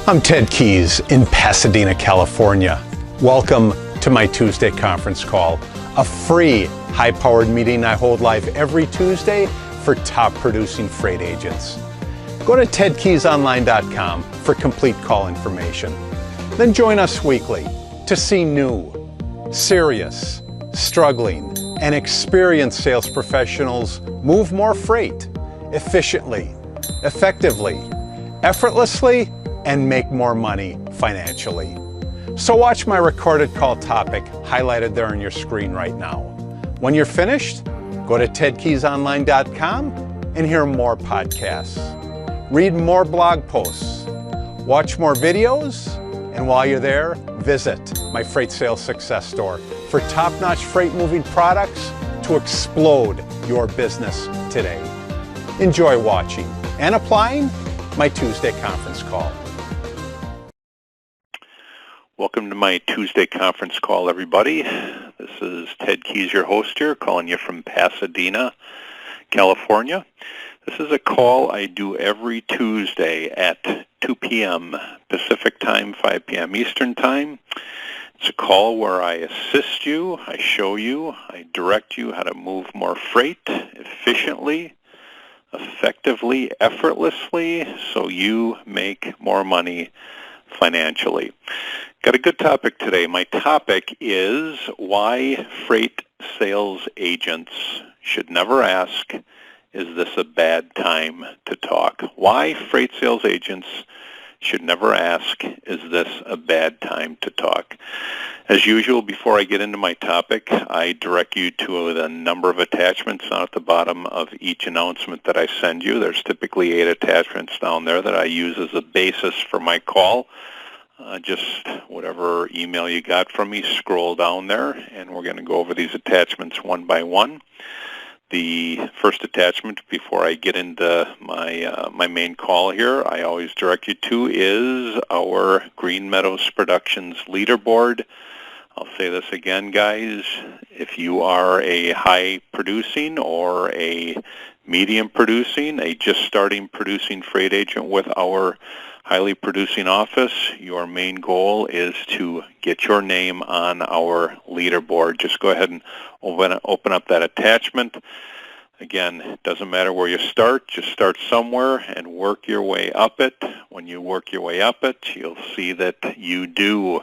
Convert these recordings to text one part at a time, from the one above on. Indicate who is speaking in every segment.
Speaker 1: I'm Ted Keys in Pasadena, California. Welcome to my Tuesday conference call, a free high-powered meeting I hold live every Tuesday for top producing freight agents. Go to tedkeysonline.com for complete call information. Then join us weekly to see new, serious, struggling, and experienced sales professionals move more freight efficiently, effectively, effortlessly, and make more money financially. So watch my recorded call topic highlighted there on your screen right now. When you're finished, go to tedkeysonline.com and hear more podcasts. Read more blog posts, watch more videos, and while you're there, visit my Freight Sales Success Store for top-notch freight moving products to explode your business today. Enjoy watching and applying my Tuesday conference call.
Speaker 2: Welcome to my Tuesday conference call, everybody. This is Ted Keys, your host here, calling you from Pasadena, California. This is a call I do every Tuesday at 2 p.m. Pacific time, 5 p.m. Eastern time. It's a call where I assist you, I show you, I direct you how to move more freight efficiently, effectively, effortlessly, so you make more money financially. Got a good topic today. My topic is why freight sales agents should never ask, is this a bad time to talk? Why freight sales agents should never ask, is this a bad time to talk? As usual, before I get into my topic, I direct you to the number of attachments down at the bottom of each announcement that I send you. There's typically 8 attachments down there that I use as a basis for my call. Just whatever email you got from me, scroll down there, and we're going to go over these attachments one by one. The first attachment, before I get into my main call here, I always direct you to is our Green Meadows Productions leaderboard. I'll say this again, guys. If you are a high producing or a medium producing, a just starting producing freight agent with our highly producing office, your main goal is to get your name on our leaderboard. Just go ahead and open up that attachment. Again, it doesn't matter where you start. Just start somewhere and work your way up it. When you work your way up it, you'll see that you do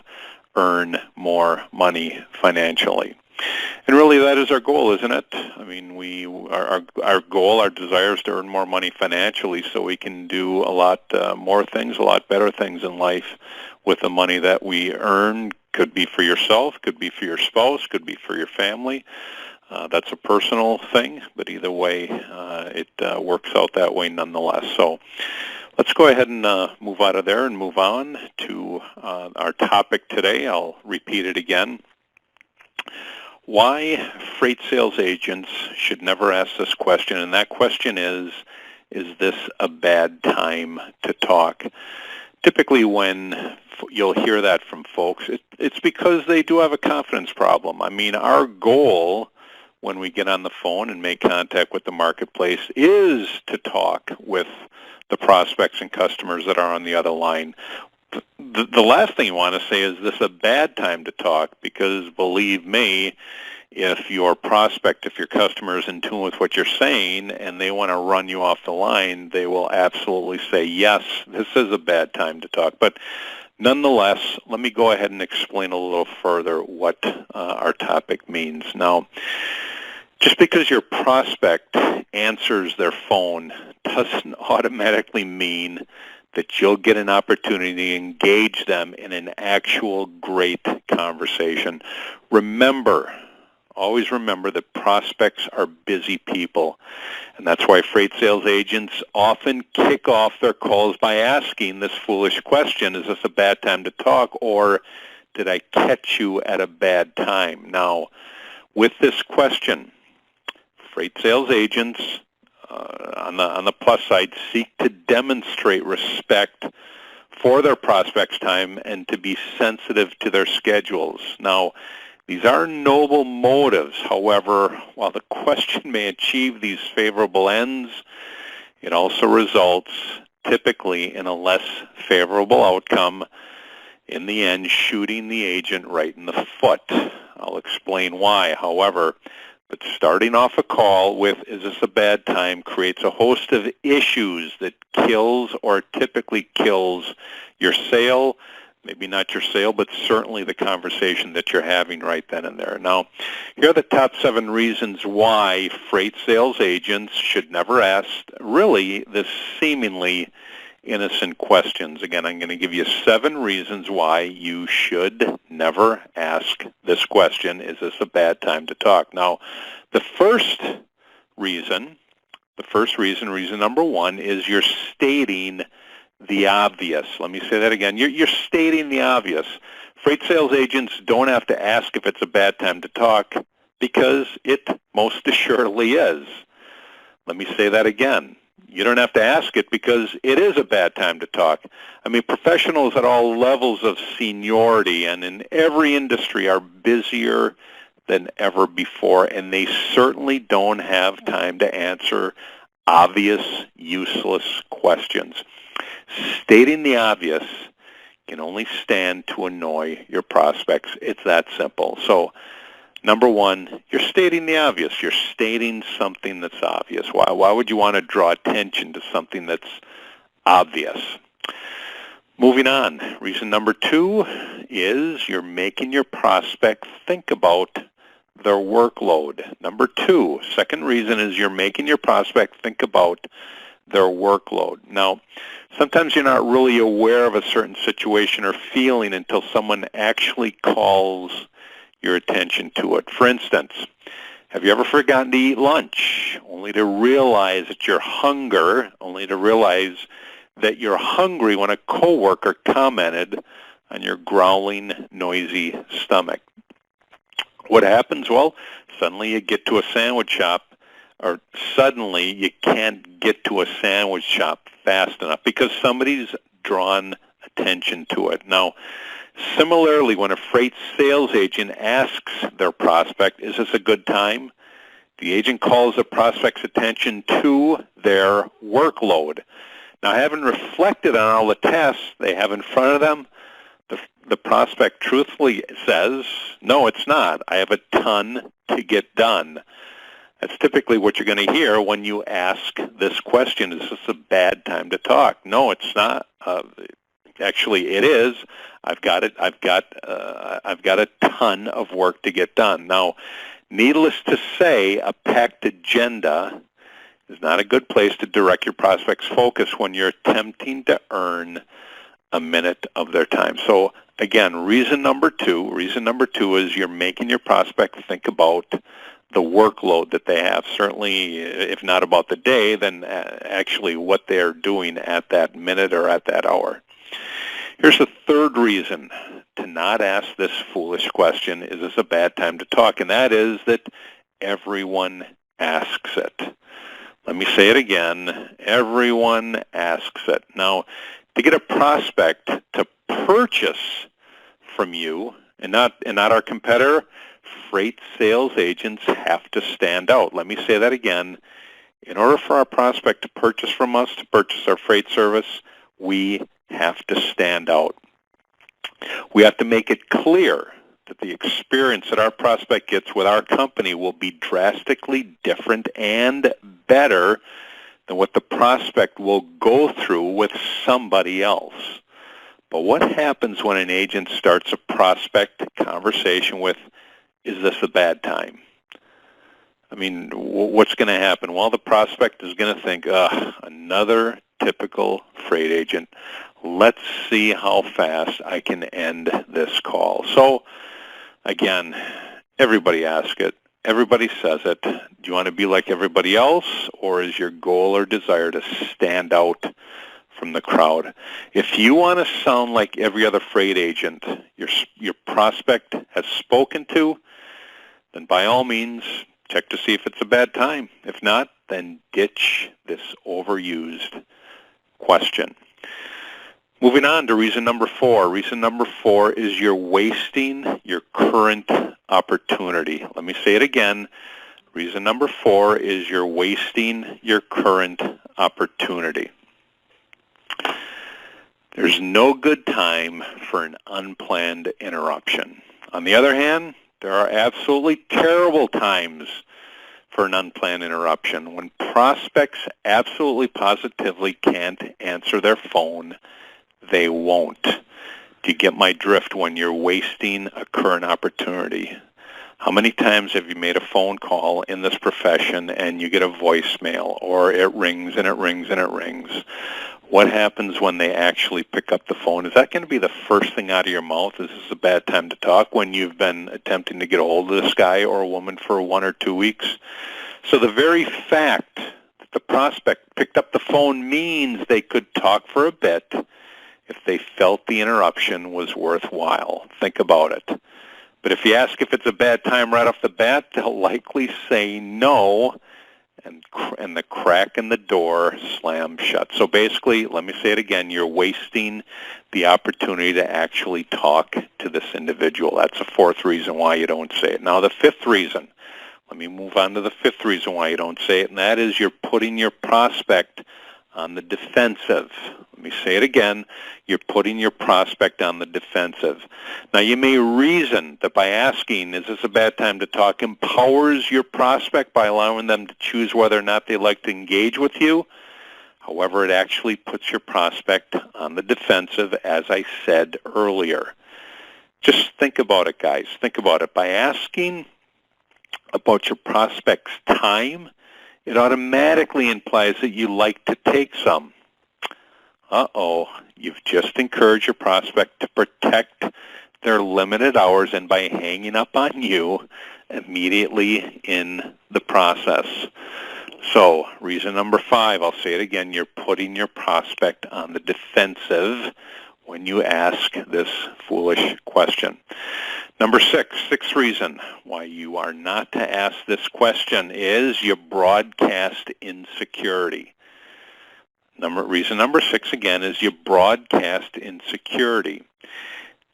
Speaker 2: earn more money financially. And really, that is our goal, isn't it? I mean, our goal, our desire is to earn more money financially so we can do a lot more things, a lot better things in life with the money that we earn. Could be for yourself, could be for your spouse, could be for your family. That's a personal thing, but either way, it works out that way nonetheless. So let's go ahead and move out of there and move on to our topic today. I'll repeat it again. Why freight sales agents should never ask this question, and that question is this a bad time to talk? Typically when you'll hear that from folks, it's because they do have a confidence problem. I mean, our goal when we get on the phone and make contact with the marketplace is to talk with the prospects and customers that are on the other line. The last thing you want to say is this a bad time to talk, because believe me, if your prospect, if your customer is in tune with what you're saying and they want to run you off the line, they will absolutely say, yes, this is a bad time to talk. But nonetheless, let me go ahead and explain a little further what our topic means. Now, just because your prospect answers their phone doesn't automatically mean that you'll get an opportunity to engage them in an actual great conversation. Always remember that prospects are busy people, and that's why freight sales agents often kick off their calls by asking this foolish question, is this a bad time to talk, or did I catch you at a bad time? Now, with this question, freight sales agents on the plus side seek to demonstrate respect for their prospects' time and to be sensitive to their schedules. Now, these are noble motives. However, while the question may achieve these favorable ends, it also results typically in a less favorable outcome, in the end shooting the agent right in the foot. I'll explain why, however. But starting off a call with, is this a bad time, creates a host of issues that kills or typically kills your sale, maybe not your sale, but certainly the conversation that you're having right then and there. Now, here are the top 7 reasons why freight sales agents should never ask, really, this seemingly innocent questions. Again, I'm going to give you 7 reasons why you should never ask this question, is this a bad time to talk? Now, the first reason, reason number 1, is you're stating the obvious. Let me say that again. You're stating the obvious. Freight sales agents don't have to ask if it's a bad time to talk because it most assuredly is. Let me say that again. You don't have to ask it because it is a bad time to talk. I mean, professionals at all levels of seniority and in every industry are busier than ever before, and they certainly don't have time to answer obvious, useless questions. Stating the obvious can only stand to annoy your prospects. It's that simple. So, number 1, you're stating the obvious. You're stating something that's obvious. Why would you want to draw attention to something that's obvious? Moving on, reason number 2 is you're making your prospect think about their workload. Number 2, second reason is you're making your prospect think about their workload. Now, sometimes you're not really aware of a certain situation or feeling until someone actually calls your attention to it. For instance, have you ever forgotten to eat lunch only to realize that you're hungry when a coworker commented on your growling, noisy stomach? What happens? Well, suddenly you get to a sandwich shop, or suddenly you can't get to a sandwich shop fast enough because somebody's drawn attention to it. Now, similarly, when a freight sales agent asks their prospect, is this a good time? The agent calls the prospect's attention to their workload. Now, having reflected on all the tasks they have in front of them, the prospect truthfully says, no, it's not. I have a ton to get done. That's typically what you're going to hear when you ask this question, is this a bad time to talk? No, it's not. Actually, it is. I've got a ton of work to get done. Now, needless to say, a packed agenda is not a good place to direct your prospect's focus when you're attempting to earn a minute of their time. So again, reason number two is you're making your prospect think about the workload that they have. Certainly, if not about the day, then actually what they're doing at that minute or at that hour. Here's the third reason to not ask this foolish question, is this a bad time to talk? And that is that everyone asks it. Let me say it again. Everyone asks it. Now, to get a prospect to purchase from you and not our competitor, freight sales agents have to stand out. Let me say that again. In order for our prospect to purchase from us, to purchase our freight service, we have to stand out. We have to make it clear that the experience that our prospect gets with our company will be drastically different and better than what the prospect will go through with somebody else. But what happens when an agent starts a prospect conversation with, is this a bad time? I mean, what's going to happen? Well, the prospect is going to think, another typical freight agent. Let's see how fast I can end this call. So, again, everybody asks it. Everybody says it. Do you want to be like everybody else, or is your goal or desire to stand out from the crowd? If you want to sound like every other freight agent your prospect has spoken to, then by all means, check to see if it's a bad time. If not, then ditch this overused question. Moving on to reason number 4. Reason number 4 is you're wasting your current opportunity. Let me say it again. Reason number 4 is you're wasting your current opportunity. There's no good time for an unplanned interruption. On the other hand, there are absolutely terrible times for an unplanned interruption. When prospects absolutely positively can't answer their phone, they won't. Do you get my drift? When you're wasting a current opportunity? How many times have you made a phone call in this profession and you get a voicemail, or it rings and it rings and it rings? What happens when they actually pick up the phone? Is that going to be the first thing out of your mouth? Is this a bad time to talk, when you've been attempting to get a hold of this guy or a woman for 1 or 2 weeks? So the very fact that the prospect picked up the phone means they could talk for a bit if they felt the interruption was worthwhile. Think about it. But if you ask if it's a bad time right off the bat, they'll likely say no, and the crack in the door slams shut. So basically, let me say it again, you're wasting the opportunity to actually talk to this individual. That's the fourth reason why you don't say it. Now, the fifth reason, let me move on to the fifth reason why you don't say it, and that is you're putting your prospect on the defensive. Let me say it again. You're putting your prospect on the defensive. Now, you may reason that by asking, is this a bad time to talk, empowers your prospect by allowing them to choose whether or not they like to engage with you. However, it actually puts your prospect on the defensive, as I said earlier. Just think about it, guys. Think about it. By asking about your prospect's time, it automatically implies that you like to take some. Uh-oh, you've just encouraged your prospect to protect their limited hours, and by hanging up on you immediately in the process. So, reason number 5, I'll say it again, you're putting your prospect on the defensive when you ask this foolish question. Number 6, sixth reason why you are not to ask this question is your broadcast insecurity. Reason number 6, again, is your broadcast insecurity.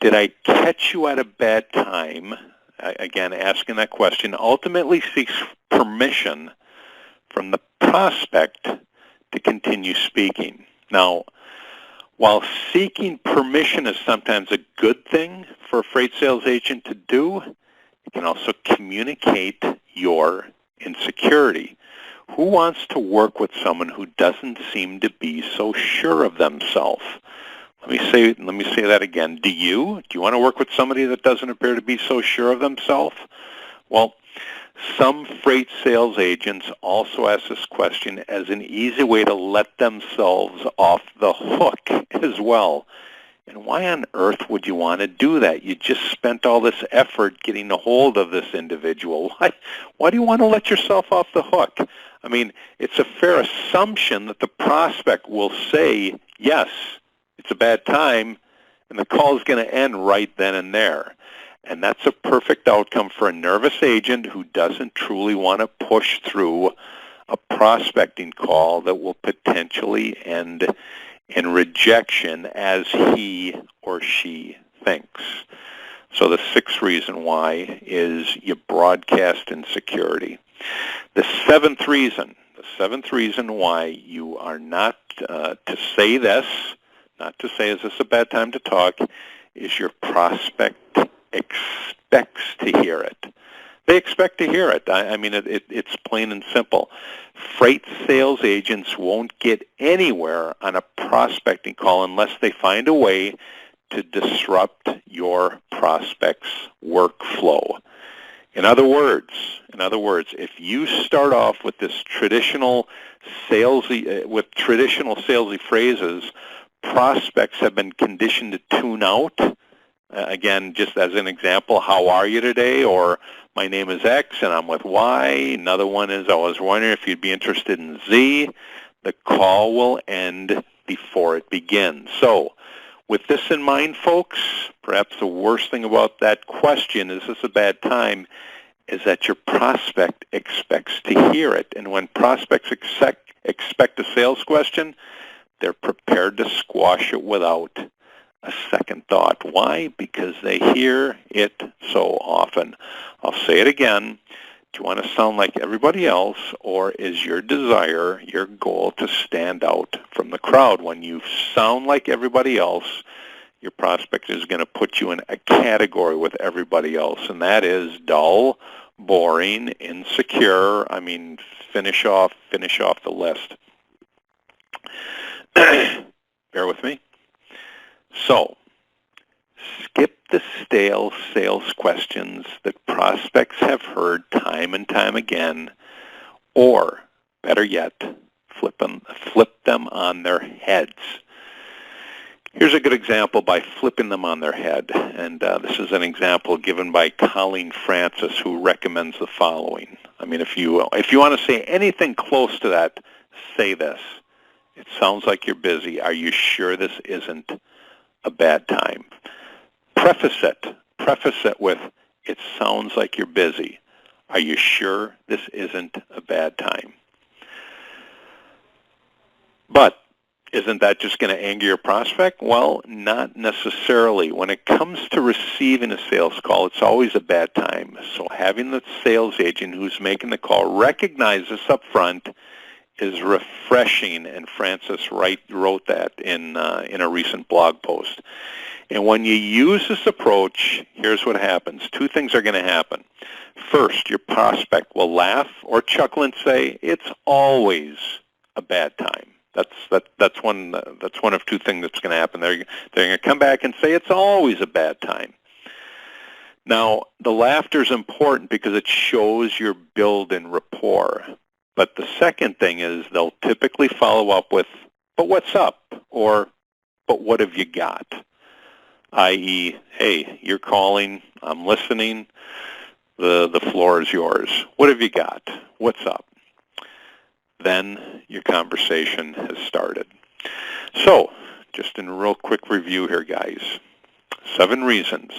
Speaker 2: Did I catch you at a bad time? Again, asking that question ultimately seeks permission from the prospect to continue speaking. Now, while seeking permission is sometimes a good thing for a freight sales agent to do, it can also communicate your insecurity. Who wants to work with someone who doesn't seem to be so sure of themselves? Let me say that again. Do you want to work with somebody that doesn't appear to be so sure of themselves? Well, some freight sales agents also ask this question as an easy way to let themselves off the hook as well. And why on earth would you want to do that? You just spent all this effort getting a hold of this individual. Why do you want to let yourself off the hook? I mean, it's a fair assumption that the prospect will say, yes, it's a bad time, and the call is going to end right then and there. And that's a perfect outcome for a nervous agent who doesn't truly want to push through a prospecting call that will potentially end in rejection as he or she thinks. So the sixth reason why is your broadcast insecurity. The seventh reason why you are not to say this, not to say, is this a bad time to talk, is your prospect expects to hear it. They expect to hear it. I mean, it's plain and simple. Freight sales agents won't get anywhere on a prospecting call unless they find a way to disrupt your prospect's workflow. In other words, if you start off with this traditional salesy phrases, prospects have been conditioned to tune out. Again, just as an example, how are you today? Or my name is X and I'm with Y. Another one is, I was wondering if you'd be interested in Z. The call will end before it begins. So with this in mind, folks, perhaps the worst thing about that question, is this a bad time, is that your prospect expects to hear it. And when prospects expect a sales question, they're prepared to squash it without a second thought. Why? Because they hear it so often. I'll say it again. Do you want to sound like everybody else, or is your desire, your goal, to stand out from the crowd? When you sound like everybody else, your prospect is going to put you in a category with everybody else, and that is dull, boring, insecure. I mean, finish off the list. Bear with me. So, skip the stale sales questions that prospects have heard time and time again, or, better yet, flip them on their heads. Here's a good example by flipping them on their head, and this is an example given by Colleen Francis, who recommends the following. I mean, if you want to say anything close to that, say this. It sounds like you're busy. Are you sure this isn't a bad time? Preface it with, it sounds like you're busy. Are you sure this isn't a bad time? But isn't that just going to anger your prospect? Well, not necessarily. When it comes to receiving a sales call, it's always a bad time. So having the sales agent who's making the call recognize this up front is refreshing, and Francis wrote that in a recent blog post. And when you use this approach, here's what happens. Two things are going to happen. First, your prospect will laugh or chuckle and say, "It's always a bad time." That's one of two things that's going to happen. They're going to come back and say, "It's always a bad time." Now, the laughter is important because it shows you're building rapport. But the second thing is they'll typically follow up with, "But what's up?" or "But what have you got?" i.e., "Hey, you're calling, I'm listening, the floor is yours. What have you got? What's up?" Then your conversation has started. So, just in a real quick review here, guys. 7 reasons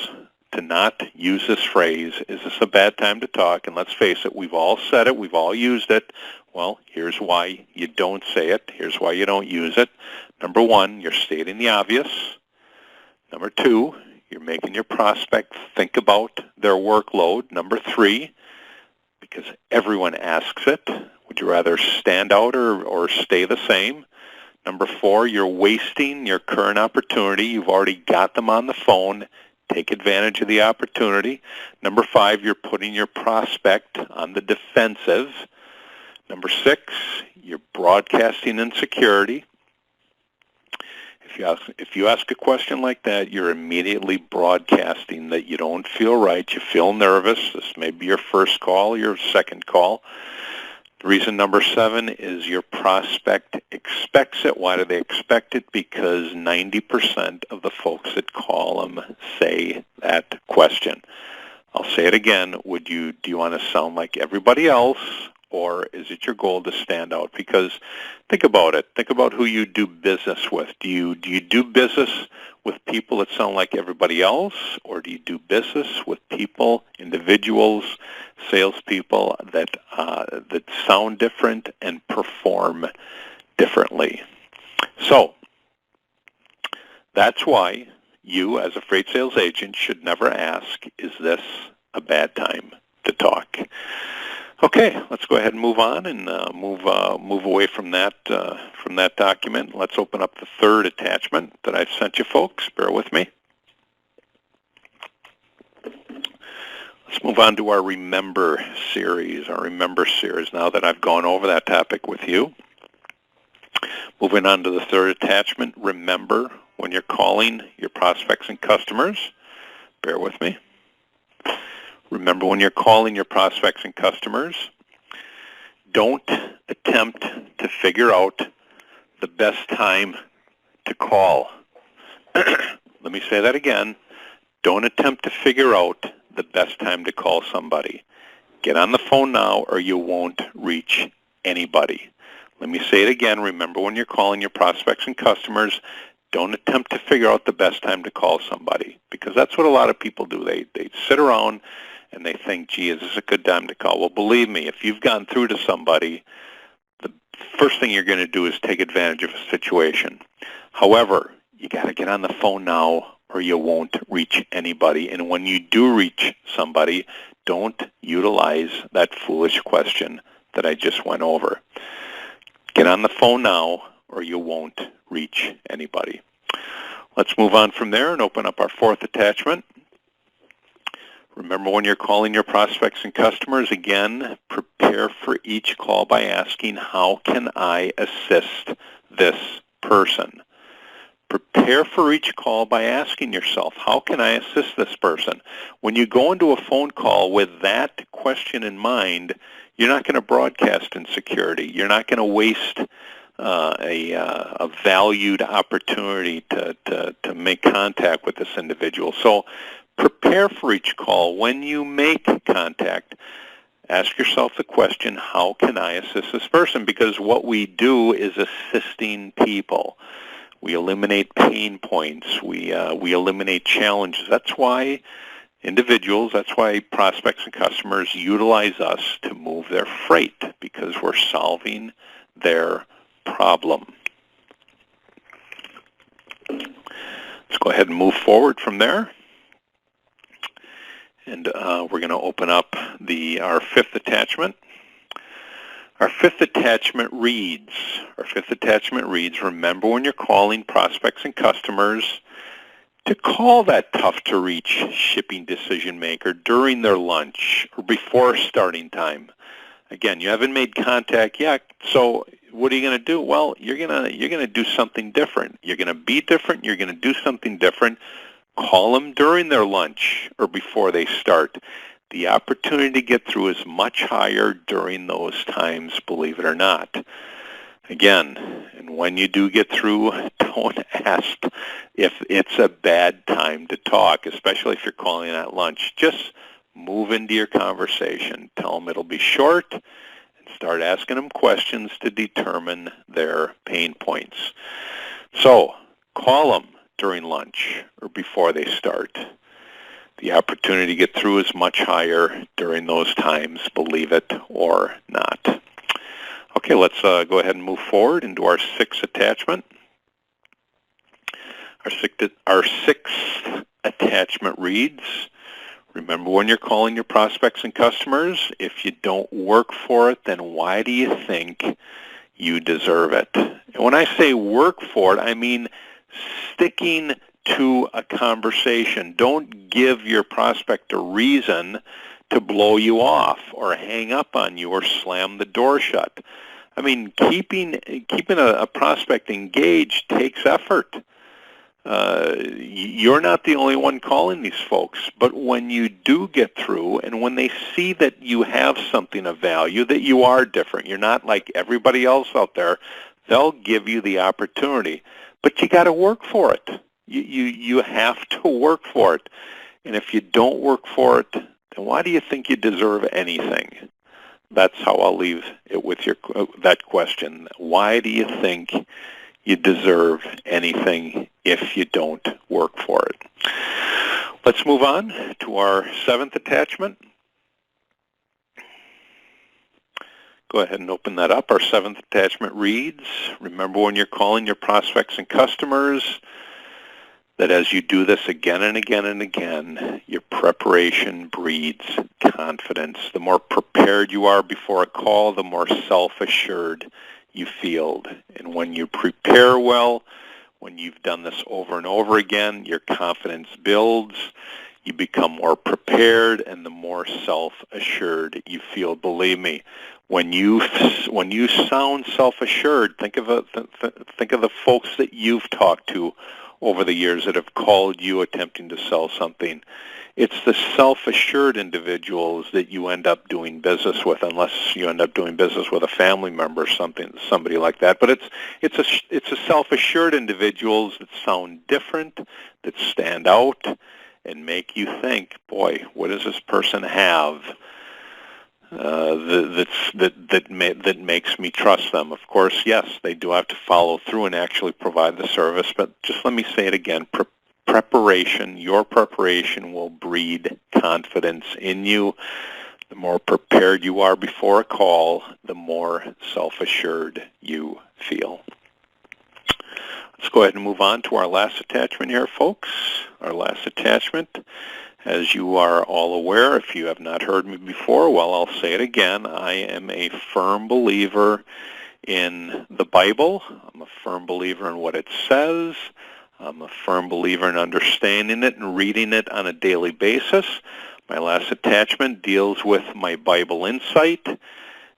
Speaker 2: to not use this phrase. Is this a bad time to talk? And let's face it, we've all said it, we've all used it. Well, here's why you don't say it. Here's why you don't use it. Number 1, you're stating the obvious. Number 2, you're making your prospect think about their workload. Number 3, because everyone asks it, would you rather stand out or stay the same? Number 4, you're wasting your current opportunity. You've already got them on the phone. Take advantage of the opportunity. Number 5, you're putting your prospect on the defensive. Number 6, you're broadcasting insecurity. If you ask a question like that, you're immediately broadcasting that you don't feel right, you feel nervous. This may be your first call, your second call. Reason number 7 is your prospect expects it. Why do they expect it? Because 90% of the folks that call them say that question. I'll say it again. Do you want to sound like everybody else, or is it your goal to stand out? Because think about it. Think about who you do business with. Do you do business with people that sound like everybody else, or do you do business with people, individuals, salespeople that sound different and perform differently? So that's why you, as a freight sales agent, should never ask, "Is this a bad time to talk?" Okay, let's go ahead and move on and move away from that document. Let's open up the third attachment that I've sent you folks. Bear with me. Let's move on to our Remember series. Now that I've gone over that topic with you. Moving on to the third attachment, remember when you're calling your prospects and customers. Bear with me. Remember when you're calling your prospects and customers, don't attempt to figure out the best time to call. Let me say that again. Don't attempt to figure out the best time to call somebody. Get on the phone now or you won't reach anybody. Let me say it again. Remember when you're calling your prospects and customers, don't attempt to figure out the best time to call somebody, because that's what a lot of people do. They sit around and they think, "Gee, is this a good time to call?" Well, believe me, if you've gone through to somebody, the first thing you're going to do is take advantage of a situation. However, you got to get on the phone now or you won't reach anybody. And when you do reach somebody, Don't utilize that foolish question that I just went over. Get on the phone now or you won't reach anybody. Let's move on from there and open up our fourth attachment. Remember, when you're calling your prospects and customers, again, prepare for each call by asking, how can I assist this person? Prepare for each call by asking yourself, how can I assist this person? When you go into a phone call with that question in mind, you're not going to broadcast insecurity. You're not going to waste a valued opportunity to make contact with this individual. So prepare for each call. When you make contact, ask yourself the question, how can I assist this person? Because what we do is assisting people. We eliminate pain points. We eliminate challenges. That's why that's why prospects and customers utilize us to move their freight, because we're solving their problem. Let's go ahead and move forward from there. And we're going to open up our fifth attachment. Our fifth attachment reads, remember, when you're calling prospects and customers, to call that tough-to-reach shipping decision maker during their lunch or before starting time. Again, you haven't made contact yet, so what are you going to do? Well, you're going to do something different. You're going to be different. You're going to do something different. Call them during their lunch or before they start. The opportunity to get through is much higher during those times, believe it or not. Again, and when you do get through, don't ask if it's a bad time to talk, especially if you're calling at lunch. Just move into your conversation. Tell them it'll be short and start asking them questions to determine their pain points. So call them during lunch or before they start. The opportunity to get through is much higher during those times, believe it or not. Okay, let's go ahead and move forward into our sixth attachment. Our sixth attachment reads, remember, when you're calling your prospects and customers, if you don't work for it, then why do you think you deserve it? And when I say work for it, I mean sticking to a conversation. Don't give your prospect a reason to blow you off or hang up on you or slam the door shut. I mean, keeping a prospect engaged takes effort. You're not the only one calling these folks, but when you do get through and when they see that you have something of value, that you are different, you're not like everybody else out there, they'll give you the opportunity. But you got to work for it. You have to work for it. And if you don't work for it, then why do you think you deserve anything? That's how I'll leave it with that question. Why do you think you deserve anything if you don't work for it? Let's move on to our seventh attachment. Go ahead and open that up. Our seventh attachment reads, remember, when you're calling your prospects and customers, that as you do this again and again and again, your preparation breeds confidence. The more prepared you are before a call, the more self-assured you feel. And when you prepare well, when you've done this over and over again, your confidence builds. You become more prepared, and the more self-assured you feel. Believe me, when you sound self-assured, think of the folks that you've talked to over the years that have called you attempting to sell something. It's the self-assured individuals that you end up doing business with, unless you end up doing business with a family member or somebody like that. But it's a self-assured individuals that sound different, that stand out, and make you think, boy, what does this person have that makes me trust them? Of course, yes, they do have to follow through and actually provide the service, but just let me say it again. Your preparation will breed confidence in you. The more prepared you are before a call, the more self-assured you feel. Let's go ahead and move on to our last attachment here, folks. Our last attachment, As you are all aware, if you have not heard me before, well, I'll say it again. I am a firm believer in the Bible. I'm a firm believer in what it says. I'm a firm believer in understanding it and reading it on a daily basis. My last attachment deals with my Bible insight.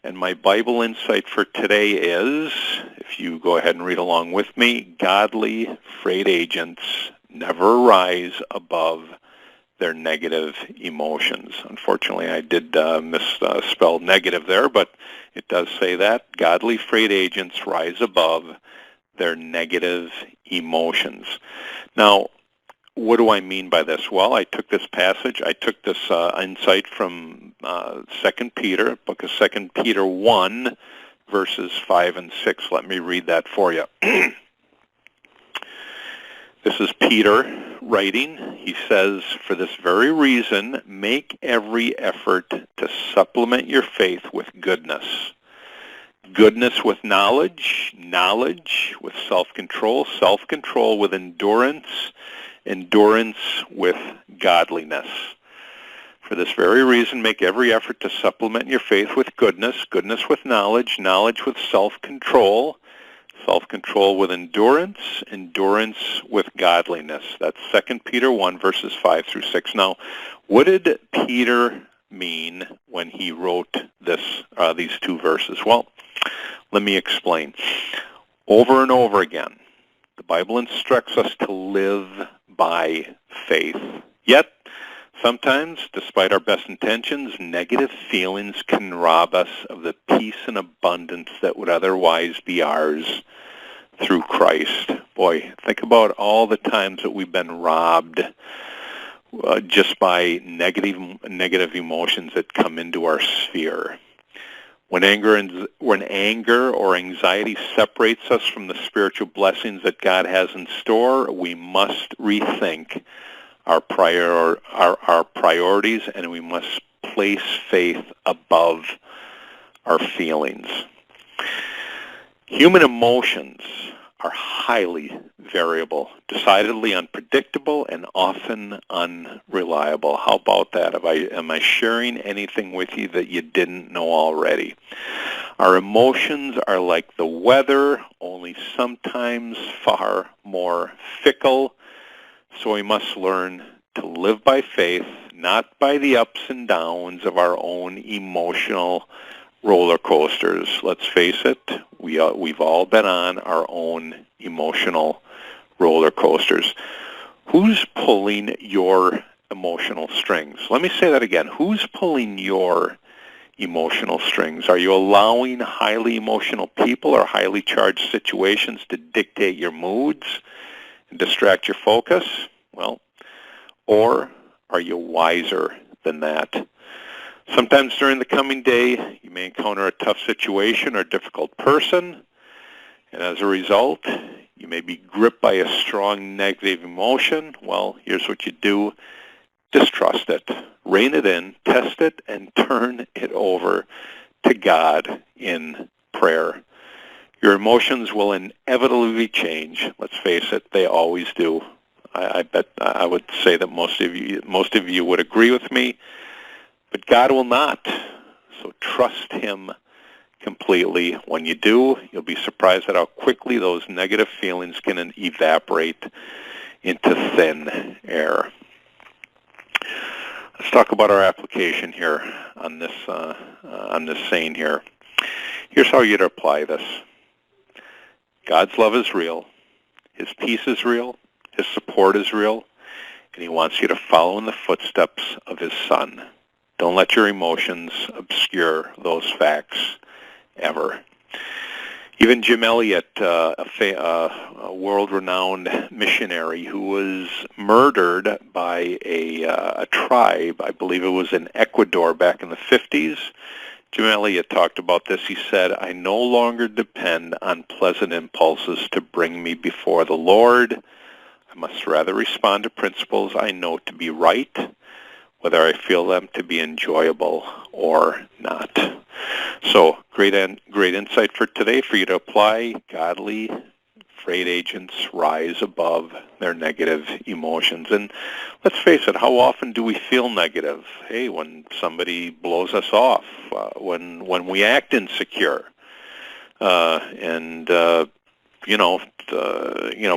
Speaker 2: And my Bible insight for today is, if you go ahead and read along with me, godly freight agents never rise above their negative emotions. Unfortunately, I did misspell negative there, but it does say that. Godly freight agents rise above their negative emotions. Now, what do I mean by this? Well, I took this insight from 2 Peter, book of 2 Peter 1, verses 5 and 6. Let me read that for you. This is Peter writing. He says, "For this very reason, make every effort to supplement your faith with goodness. Goodness with knowledge, knowledge with self-control, self-control with endurance, endurance with godliness. For this very reason, make every effort to supplement your faith with goodness, goodness with knowledge, knowledge with self-control, self-control with endurance, endurance with godliness." That's 2 Peter 1, verses 5 through 6. Now, what did Peter mean when he wrote these two verses? Well, let me explain. Over and over again, the Bible instructs us to live by faith. Yet, sometimes, despite our best intentions, negative feelings can rob us of the peace and abundance that would otherwise be ours through Christ. Boy, think about all the times that we've been robbed just by negative emotions that come into our sphere. When anger or anxiety separates us from the spiritual blessings that God has in store, we must rethink our priorities, and we must place faith above our feelings. Human emotions are highly variable, decidedly unpredictable, and often unreliable. How about that? Am I sharing anything with you that you didn't know already? Our emotions are like the weather, only sometimes far more fickle. So we must learn to live by faith, not by the ups and downs of our own emotional roller coasters. Let's face it, we've all been on our own emotional roller coasters. Who's pulling your emotional strings? Let me say that again. Who's pulling your emotional strings? Are you allowing highly emotional people or highly charged situations to dictate your moods and distract your focus? Well, or are you wiser than that? Sometimes during the coming day, you may encounter a tough situation or difficult person, and as a result, you may be gripped by a strong negative emotion. Well, here's what you do. Distrust it, rein it in, test it, and turn it over to God in prayer. Your emotions will inevitably change. Let's face it, they always do. I bet I would say that most of you would agree with me, but God will not. So trust Him completely. When you do, you'll be surprised at how quickly those negative feelings can evaporate into thin air. Let's talk about our application here on this saying here. Here's how you'd apply this. God's love is real. His peace is real. His support is real. And He wants you to follow in the footsteps of His Son. Don't let your emotions obscure those facts ever. Even Jim Elliot, a world-renowned missionary who was murdered by a tribe, I believe it was in Ecuador back in the 50s. Jim Elliot talked about this. He said, "I no longer depend on pleasant impulses to bring me before the Lord. I must rather respond to principles I know to be right, whether I feel them to be enjoyable or not." So, great insight for today for you to apply. Godly freight agents rise above their negative emotions. And let's face it, how often do we feel negative? Hey, when somebody blows us off, when we act insecure,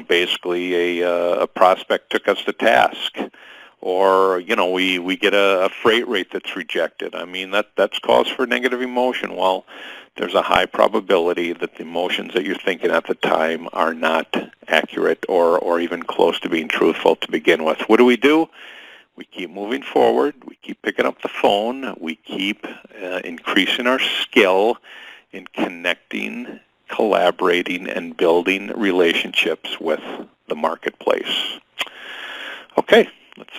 Speaker 2: basically a prospect took us to task, or we get a freight rate that's rejected. I mean, that's cause for negative emotion. Well, there's a high probability that the emotions that you're thinking at the time are not accurate or even close to being truthful to begin with. What do? We keep moving forward. We keep picking up the phone. We keep increasing our skill in connecting, collaborating, and building relationships with the marketplace. Okay, let's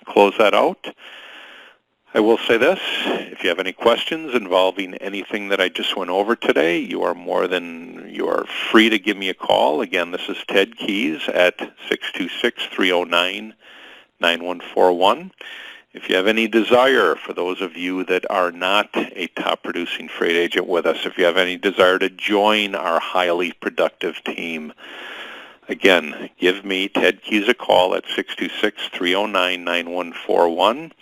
Speaker 2: close that out. I will say this: if you have any questions involving anything that I just went over today, you are free to give me a call. Again, this is Ted Keys at 626-309-9141. If you have any desire, for those of you that are not a top-producing freight agent with us, if you have any desire to join our highly productive team, again, give me, Ted Keys, a call at 626-309-9141.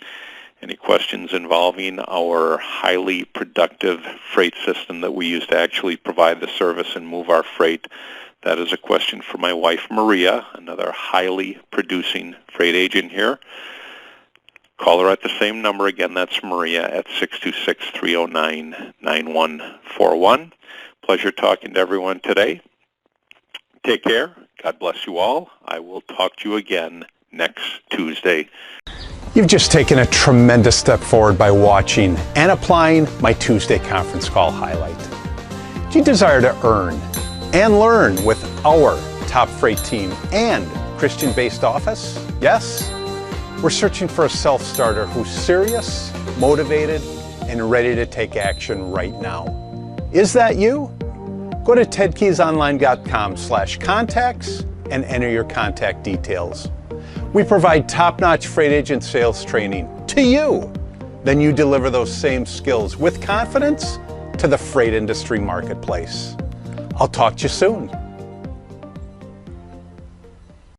Speaker 2: Any questions involving our highly productive freight system that we use to actually provide the service and move our freight? That is a question for my wife, Maria, another highly producing freight agent here. Call her at the same number. Again, that's Maria at 626-309-9141. Pleasure talking to everyone today. Take care. God bless you all. I will talk to you again next Tuesday.
Speaker 1: You've just taken a tremendous step forward by watching and applying my Tuesday conference call highlight. Do you desire to earn and learn with our top freight team and Christian-based office? Yes? We're searching for a self-starter who's serious, motivated, and ready to take action right now. Is that you? Go to tedkeysonline.com/contacts and enter your contact details. We provide top-notch freight agent sales training to you. Then you deliver those same skills with confidence to the freight industry marketplace. I'll talk to you soon.